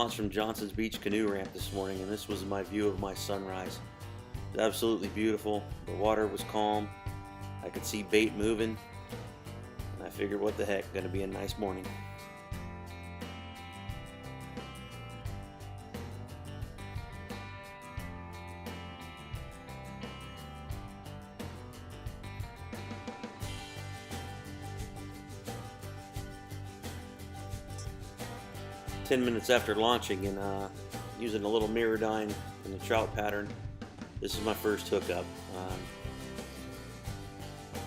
launched from Johnson's Beach canoe ramp this morning, and this was my view of my sunrise. It was absolutely beautiful. The water was calm. I could see bait moving, and I figured, what the heck, gonna be a nice morning. Ten minutes after launching and using a little mirror dine in the trout pattern, this is my first hookup.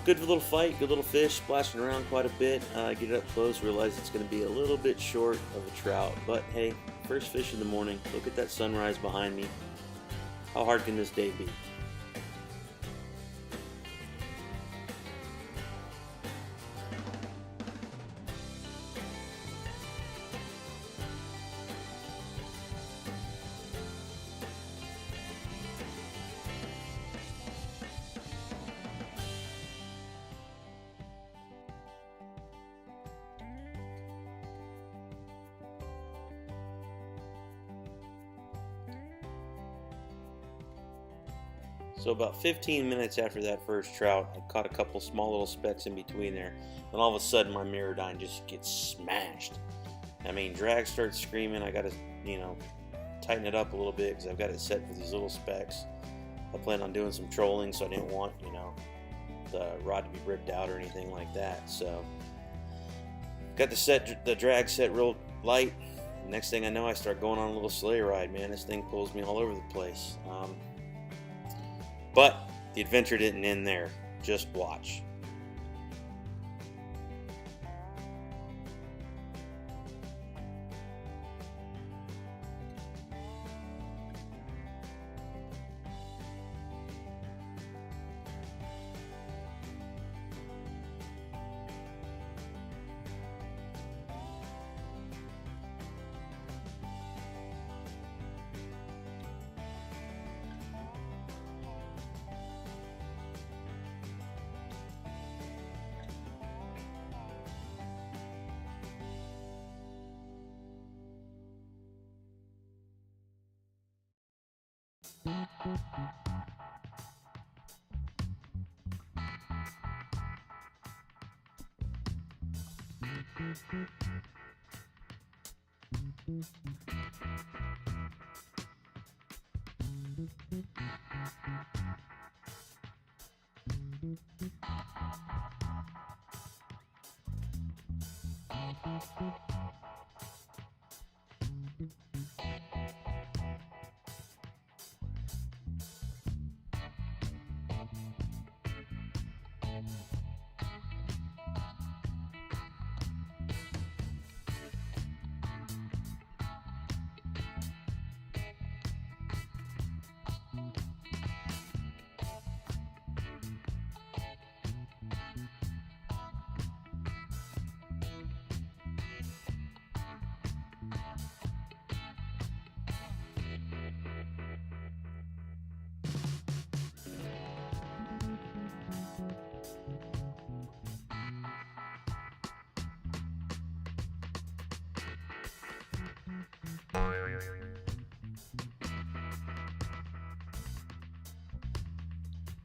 Good little fight, good little fish, splashing around quite a bit. Get it up close, realize it's going to be a little bit short of a trout, but hey, first fish in the morning. Look at that sunrise behind me. How hard can this day be? So about 15 minutes after that first trout, I caught a couple small little specks in between there. Then all of a sudden my mirror dine just gets smashed. I mean, drag starts screaming. I got to, tighten it up a little bit because I've got it set for these little specks. I plan on doing some trolling, so I didn't want, the rod to be ripped out or anything like that. So got the drag set real light. Next thing I know, I start going on a little sleigh ride. Man, this thing pulls me all over the place. But the adventure didn't end there. Just watch.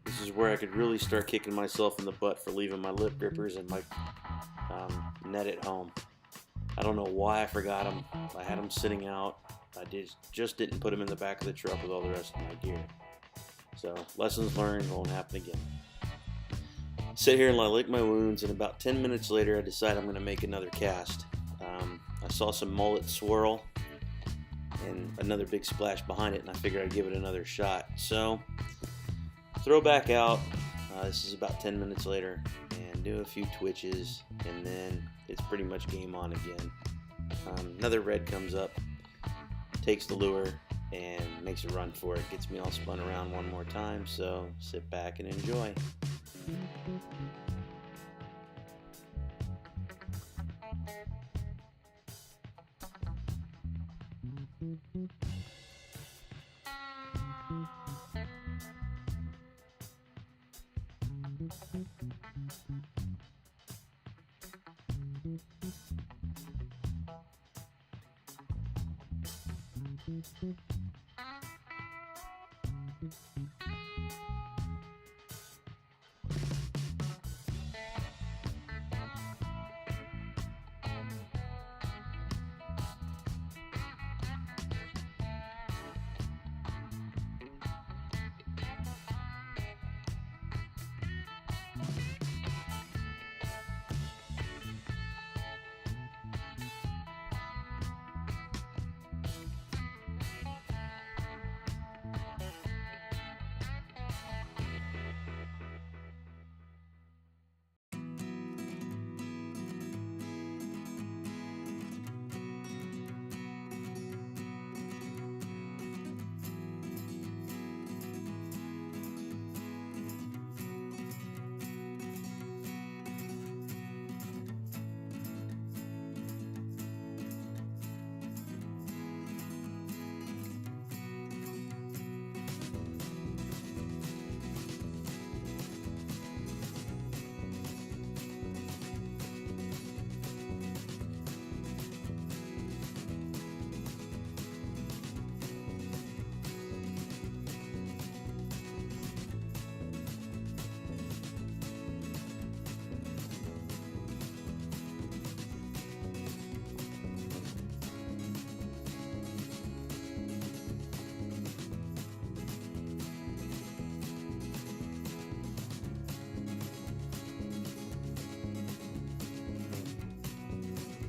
This is where I could really start kicking myself in the butt for leaving my lip grippers and my net at home. I don't know why I forgot them. I had them sitting out. I just didn't put them in the back of the truck with all the rest of my gear. So lessons learned, won't happen again. Sit here and I lick my wounds, and about 10 minutes later I decide I'm going to make another cast. I saw some mullet swirl and another big splash behind it, and I figured I'd give it another shot. So throw back out. This is about 10 minutes later, and do a few twitches, and then it's pretty much game on again. Another red comes up, takes the lure, and makes a run for it. Gets me all spun around one more time, so sit back and enjoy.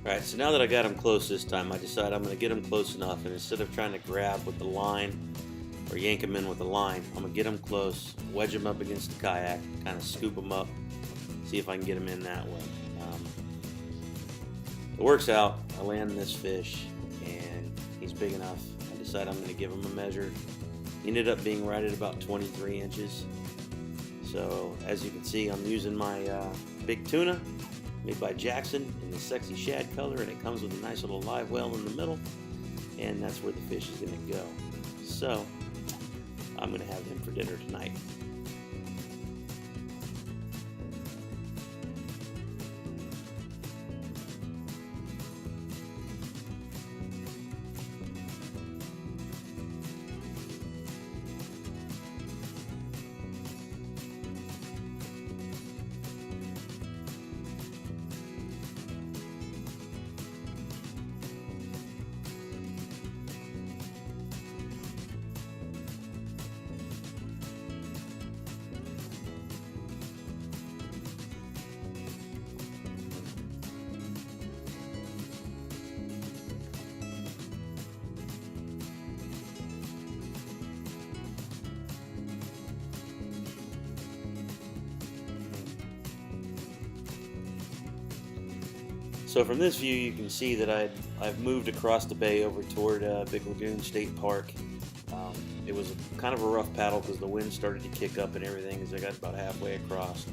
Alright, so now that I got him close this time, I decided I'm going to get him close enough, and instead of trying to grab with the line or yank him in with the line, I'm going to get him close, wedge him up against the kayak, kind of scoop him up, see if I can get him in that way. It works out. I land this fish, and he's big enough. I decided I'm going to give him a measure. He ended up being right at about 23 inches. So as you can see, I'm using my big tuna made by Jackson in the sexy shad color, and it comes with a nice little live well in the middle, and that's where the fish is going to go. So I'm going to have him for dinner tonight. So from this view, you can see that I've moved across the bay over toward Big Lagoon State Park. It was kind of a rough paddle because the wind started to kick up and everything as I got about halfway across,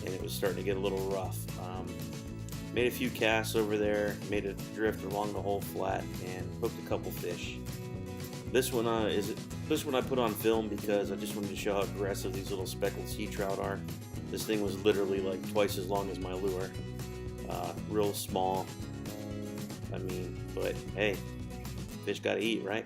and it was starting to get a little rough. Made a few casts over there, made a drift along the whole flat, and hooked a couple fish. This one I put on film because I just wanted to show how aggressive these little speckled sea trout are. This thing was literally like twice as long as my lure. Real small. I mean, but hey, fish gotta eat, right?